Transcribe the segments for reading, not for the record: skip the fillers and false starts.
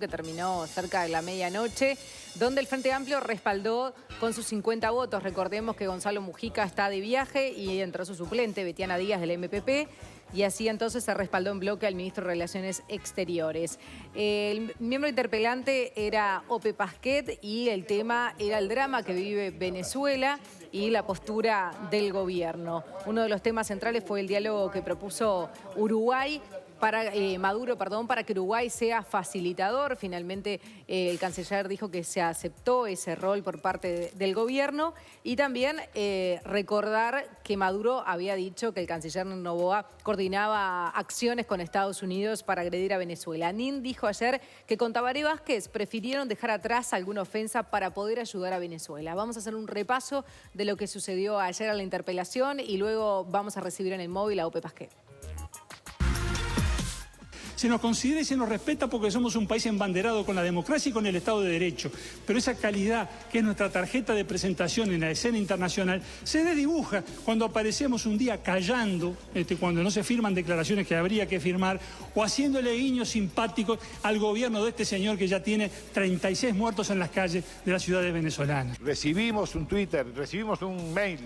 que terminó cerca de la medianoche, donde el Frente Amplio respaldó con sus 50 votos. Recordemos que Gonzalo Mujica está de viaje y entró su suplente, Betiana Díaz, del MPP, y así entonces se respaldó en bloque al ministro de Relaciones Exteriores. El miembro interpelante era Ope Pasquet y el tema era el drama que vive Venezuela y la postura del gobierno. Uno de los temas centrales fue el diálogo que propuso Maduro, para que Uruguay sea facilitador. Finalmente el canciller dijo que se aceptó ese rol por parte del gobierno, y también recordar que Maduro había dicho que el canciller Noboa coordinaba acciones con Estados Unidos para agredir a Venezuela. Nin dijo ayer que con Tabaré Vázquez prefirieron dejar atrás alguna ofensa para poder ayudar a Venezuela. Vamos a hacer un repaso de lo que sucedió ayer a la interpelación y luego vamos a recibir en el móvil a Ope Pasquet. Se nos considera y se nos respeta porque somos un país embanderado con la democracia y con el Estado de Derecho. Pero esa calidad, que es nuestra tarjeta de presentación en la escena internacional, se desdibuja cuando aparecemos un día callando, cuando no se firman declaraciones que habría que firmar, o haciéndole guiños simpáticos al gobierno de este señor que ya tiene 36 muertos en las calles de las ciudades venezolanas. Recibimos un Twitter, recibimos un mail,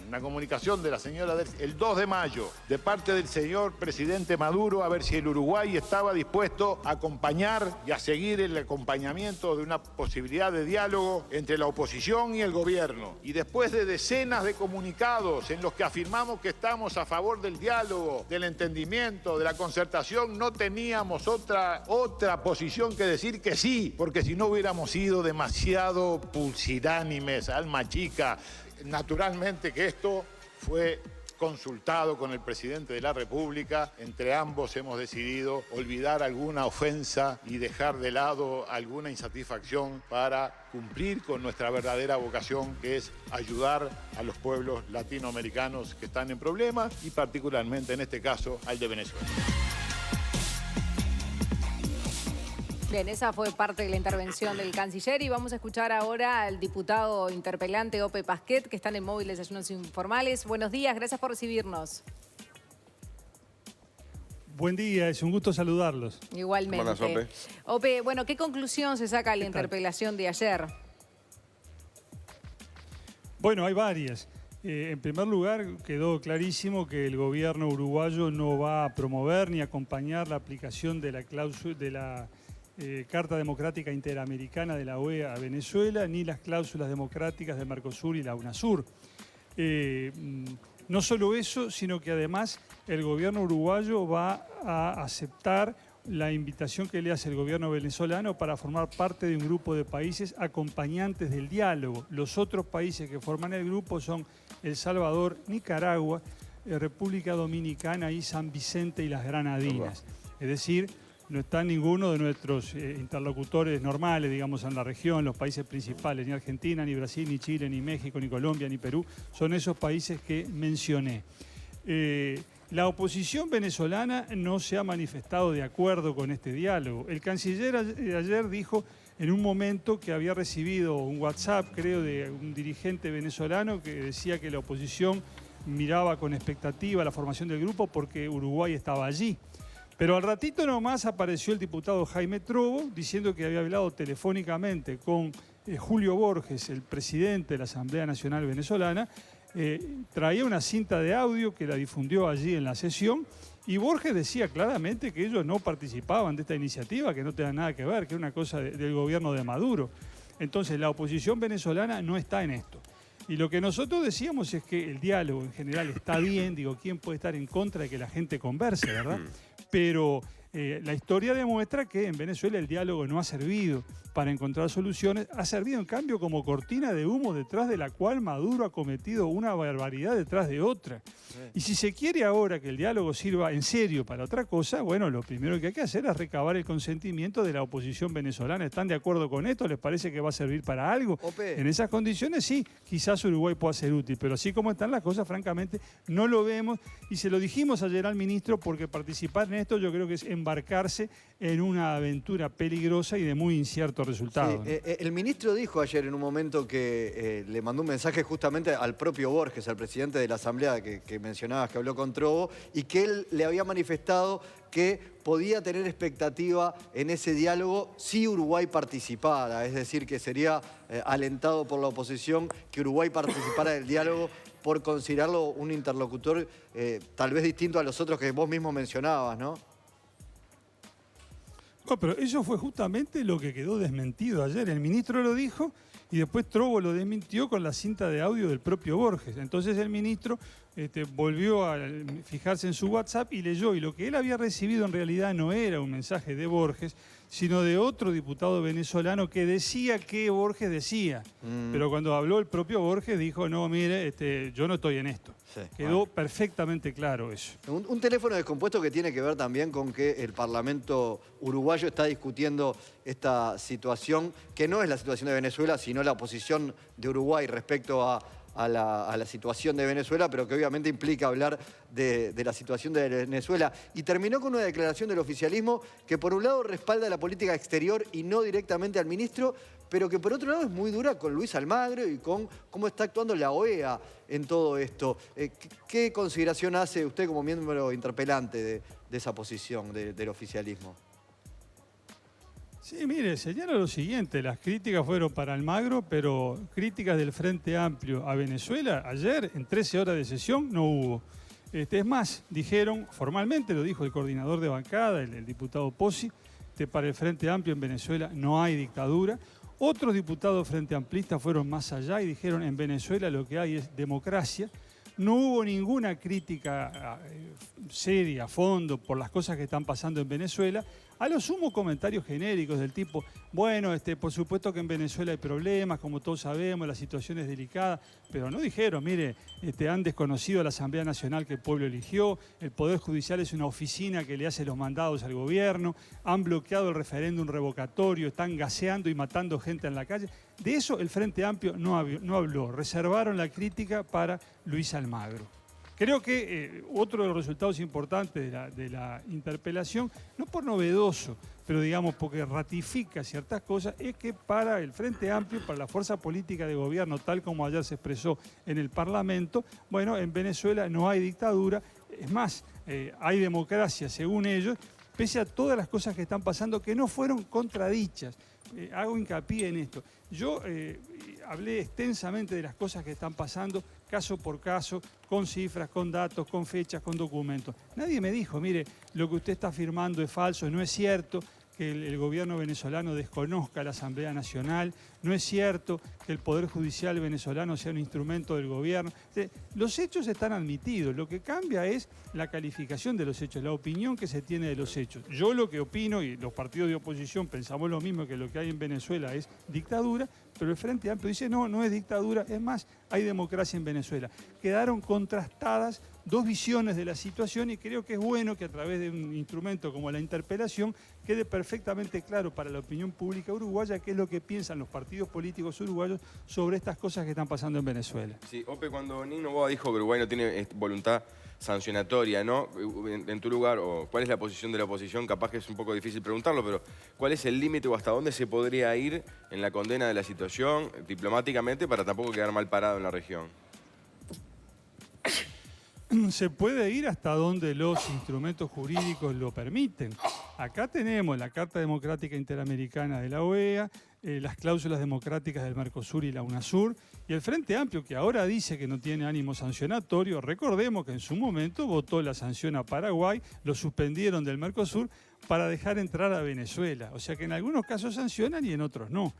una comunicación de la señora el 2 de mayo de parte del señor presidente Maduro a ver si el Uruguay estaba dispuesto a acompañar y a seguir el acompañamiento de una posibilidad de diálogo entre la oposición y el gobierno. Y después de decenas de comunicados en los que afirmamos que estamos a favor del diálogo, del entendimiento, de la concertación, no teníamos otra posición que decir que sí, porque si no hubiéramos sido demasiado pusilánimes, alma chica. Naturalmente que esto fue consultado con el presidente de la República. Entre ambos hemos decidido olvidar alguna ofensa y dejar de lado alguna insatisfacción para cumplir con nuestra verdadera vocación, que es ayudar a los pueblos latinoamericanos que están en problemas y particularmente en este caso al de Venezuela. Bien, esa fue parte de la intervención del canciller y vamos a escuchar ahora al diputado interpelante Ope Pasquet, que está en el móvil de Desayunos Informales. Buenos días, gracias por recibirnos. Buen día, es un gusto saludarlos. Igualmente. Buenas, Ope. Ope, bueno, ¿qué conclusión se saca de la interpelación de ayer? Bueno, hay varias. En primer lugar, quedó clarísimo que el gobierno uruguayo no va a promover ni acompañar la aplicación de la cláusula de la Carta Democrática Interamericana de la OEA a Venezuela, ni las cláusulas democráticas de Mercosur y la UNASUR. No solo eso, sino que además el gobierno uruguayo va a aceptar la invitación que le hace el gobierno venezolano para formar parte de un grupo de países acompañantes del diálogo. Los otros países que forman el grupo son El Salvador, Nicaragua, República Dominicana y San Vicente y las Granadinas. Es decir, no está ninguno de nuestros interlocutores normales, digamos, en la región, los países principales, ni Argentina, ni Brasil, ni Chile, ni México, ni Colombia, ni Perú. Son esos países que mencioné. La oposición venezolana no se ha manifestado de acuerdo con este diálogo. El canciller ayer dijo en un momento que había recibido un WhatsApp, creo, de un dirigente venezolano que decía que la oposición miraba con expectativa la formación del grupo porque Uruguay estaba allí. Pero al ratito nomás apareció el diputado Jaime Trobo diciendo que había hablado telefónicamente con Julio Borges, el presidente de la Asamblea Nacional Venezolana. Traía una cinta de audio que la difundió allí en la sesión y Borges decía claramente que ellos no participaban de esta iniciativa, que no tenía nada que ver, que era una cosa del gobierno de Maduro. Entonces la oposición venezolana no está en esto. Y lo que nosotros decíamos es que el diálogo en general está bien, digo, ¿quién puede estar en contra de que la gente converse, verdad? Pero la historia demuestra que en Venezuela el diálogo no ha servido para encontrar soluciones, ha servido en cambio como cortina de humo detrás de la cual Maduro ha cometido una barbaridad detrás de otra. Y si se quiere ahora que el diálogo sirva en serio para otra cosa, bueno, lo primero que hay que hacer es recabar el consentimiento de la oposición venezolana. ¿Están de acuerdo con esto? ¿Les parece que va a servir para algo? Ope. En esas condiciones sí, quizás Uruguay pueda ser útil, pero así como están las cosas, francamente, no lo vemos. Y se lo dijimos ayer al ministro porque participar en esto yo creo que es embarcarse en una aventura peligrosa y de muy incierto resultado. Sí, el ministro dijo ayer en un momento que le mandó un mensaje justamente al propio Borges, al presidente de la Asamblea que mencionabas, que habló con Trovo, y que él le había manifestado que podía tener expectativa en ese diálogo si Uruguay participara, es decir, que sería alentado por la oposición que Uruguay participara del diálogo por considerarlo un interlocutor tal vez distinto a los otros que vos mismo mencionabas, ¿no? No, pero eso fue justamente lo que quedó desmentido ayer. El ministro lo dijo y después Trovo lo desmintió con la cinta de audio del propio Borges. Entonces el ministro volvió a fijarse en su WhatsApp y leyó. Y lo que él había recibido en realidad no era un mensaje de Borges, sino de otro diputado venezolano que decía que Borges decía. Pero cuando habló el propio Borges dijo, no, mire, yo no estoy en esto. Sí, quedó perfectamente claro eso. Un teléfono descompuesto que tiene que ver también con que el Parlamento uruguayo está discutiendo esta situación, que no es la situación de Venezuela, sino la posición de Uruguay respecto a la situación de Venezuela, pero que obviamente implica hablar de la situación de Venezuela. Y terminó con una declaración del oficialismo que por un lado respalda la política exterior y no directamente al ministro, pero que por otro lado es muy dura con Luis Almagro y con cómo está actuando la OEA en todo esto. ¿Qué consideración hace usted como miembro interpelante de esa posición del oficialismo? Sí, mire, señala lo siguiente, las críticas fueron para Almagro, pero críticas del Frente Amplio a Venezuela, ayer en 13 horas de sesión no hubo. Es más, dijeron, formalmente lo dijo el coordinador de bancada, el diputado Pozzi, para el Frente Amplio en Venezuela no hay dictadura. Otros diputados frente amplistas fueron más allá y dijeron en Venezuela lo que hay es democracia. No hubo ninguna crítica seria, a fondo, por las cosas que están pasando en Venezuela. A lo sumo comentarios genéricos del tipo, bueno, por supuesto que en Venezuela hay problemas, como todos sabemos, la situación es delicada, pero no dijeron, mire, han desconocido a la Asamblea Nacional que el pueblo eligió, el Poder Judicial es una oficina que le hace los mandados al gobierno, han bloqueado el referéndum revocatorio, están gaseando y matando gente en la calle. De eso el Frente Amplio no habló, reservaron la crítica para Luis Almagro. Creo que otro de los resultados importantes de la interpelación, no por novedoso, pero digamos porque ratifica ciertas cosas, es que para el Frente Amplio, para la fuerza política de gobierno, tal como ayer se expresó en el Parlamento, bueno, en Venezuela no hay dictadura, es más, hay democracia según ellos, pese a todas las cosas que están pasando que no fueron contradichas. Hago hincapié en esto. Yo hablé extensamente de las cosas que están pasando, caso por caso, con cifras, con datos, con fechas, con documentos. Nadie me dijo, mire, lo que usted está afirmando es falso, no es cierto que el gobierno venezolano desconozca la Asamblea Nacional, no es cierto que el Poder Judicial venezolano sea un instrumento del gobierno. Los hechos están admitidos, lo que cambia es la calificación de los hechos, la opinión que se tiene de los hechos. Yo lo que opino, y los partidos de oposición pensamos lo mismo, que lo que hay en Venezuela es dictadura, pero el Frente Amplio dice no, no es dictadura, es más, hay democracia en Venezuela. Quedaron contrastadas dos visiones de la situación y creo que es bueno que a través de un instrumento como la interpelación quede perfectamente claro para la opinión pública uruguaya qué es lo que piensan los partidos políticos uruguayos sobre estas cosas que están pasando en Venezuela. Sí, Ope, cuando Nino Boa dijo que Uruguay no tiene voluntad sancionatoria, ¿no? En tu lugar, o ¿cuál es la posición de la oposición? Capaz que es un poco difícil preguntarlo, pero ¿cuál es el límite o hasta dónde se podría ir en la condena de la situación diplomáticamente para tampoco quedar mal parado en la región? Se puede ir hasta donde los instrumentos jurídicos lo permiten. Acá tenemos la Carta Democrática Interamericana de la OEA, las cláusulas democráticas del Mercosur y la UNASUR, y el Frente Amplio, que ahora dice que no tiene ánimo sancionatorio. Recordemos que en su momento votó la sanción a Paraguay, lo suspendieron del Mercosur para dejar entrar a Venezuela. O sea que en algunos casos sancionan y en otros no.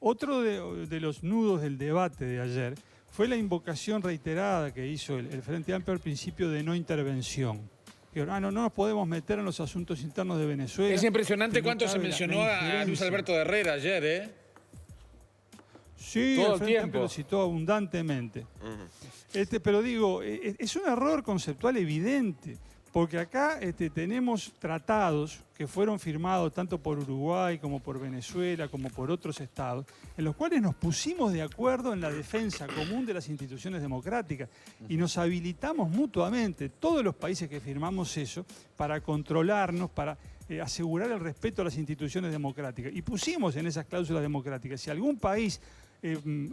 Otro de los nudos del debate de ayer fue la invocación reiterada que hizo el Frente Amplio al principio de no intervención. Que no nos podemos meter en los asuntos internos de Venezuela. Es impresionante cuánto se mencionó a Luis Alberto de Herrera ayer, ¿eh? Sí, todo el Frente Amplio lo citó abundantemente. Pero digo, es un error conceptual evidente, Porque acá tenemos tratados que fueron firmados tanto por Uruguay como por Venezuela, como por otros estados, en los cuales nos pusimos de acuerdo en la defensa común de las instituciones democráticas y nos habilitamos mutuamente, todos los países que firmamos eso, para controlarnos, para asegurar el respeto a las instituciones democráticas. Y pusimos en esas cláusulas democráticas, si algún país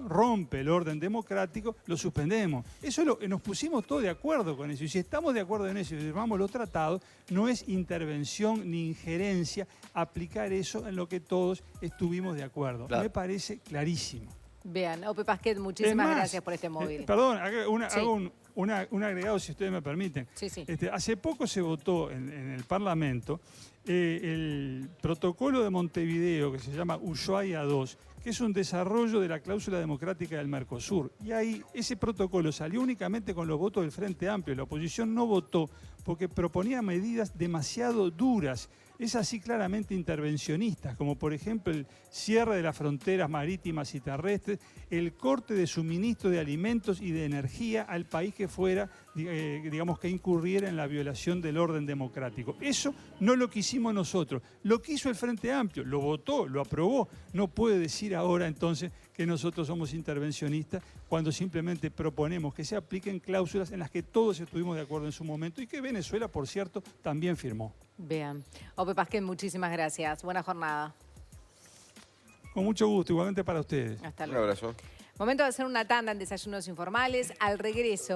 rompe el orden democrático, lo suspendemos. Eso nos pusimos todos de acuerdo con eso. Y si estamos de acuerdo en eso y firmamos los tratados, no es intervención ni injerencia aplicar eso en lo que todos estuvimos de acuerdo. Claro. Me parece clarísimo. Vean, Ope Pasquet, muchísimas gracias por este móvil. Perdón, hago un agregado, si ustedes me permiten. Sí, sí. Hace poco se votó en el Parlamento el protocolo de Montevideo, que se llama Ushuaia II, que es un desarrollo de la cláusula democrática del Mercosur. Y ahí ese protocolo salió únicamente con los votos del Frente Amplio. La oposición no votó porque proponía medidas demasiado duras. Es así claramente intervencionistas, como por ejemplo el cierre de las fronteras marítimas y terrestres, el corte de suministro de alimentos y de energía al país que fuera, digamos, que incurriera en la violación del orden democrático. Eso no lo quisimos nosotros, lo quiso el Frente Amplio, lo votó, lo aprobó. No puede decir ahora entonces que nosotros somos intervencionistas cuando simplemente proponemos que se apliquen cláusulas en las que todos estuvimos de acuerdo en su momento y que Venezuela, por cierto, también firmó. Vean. Ope Pasquet, muchísimas gracias. Buena jornada. Con mucho gusto, igualmente para ustedes. Hasta luego. Un abrazo. Momento de hacer una tanda en Desayunos Informales. Al regreso.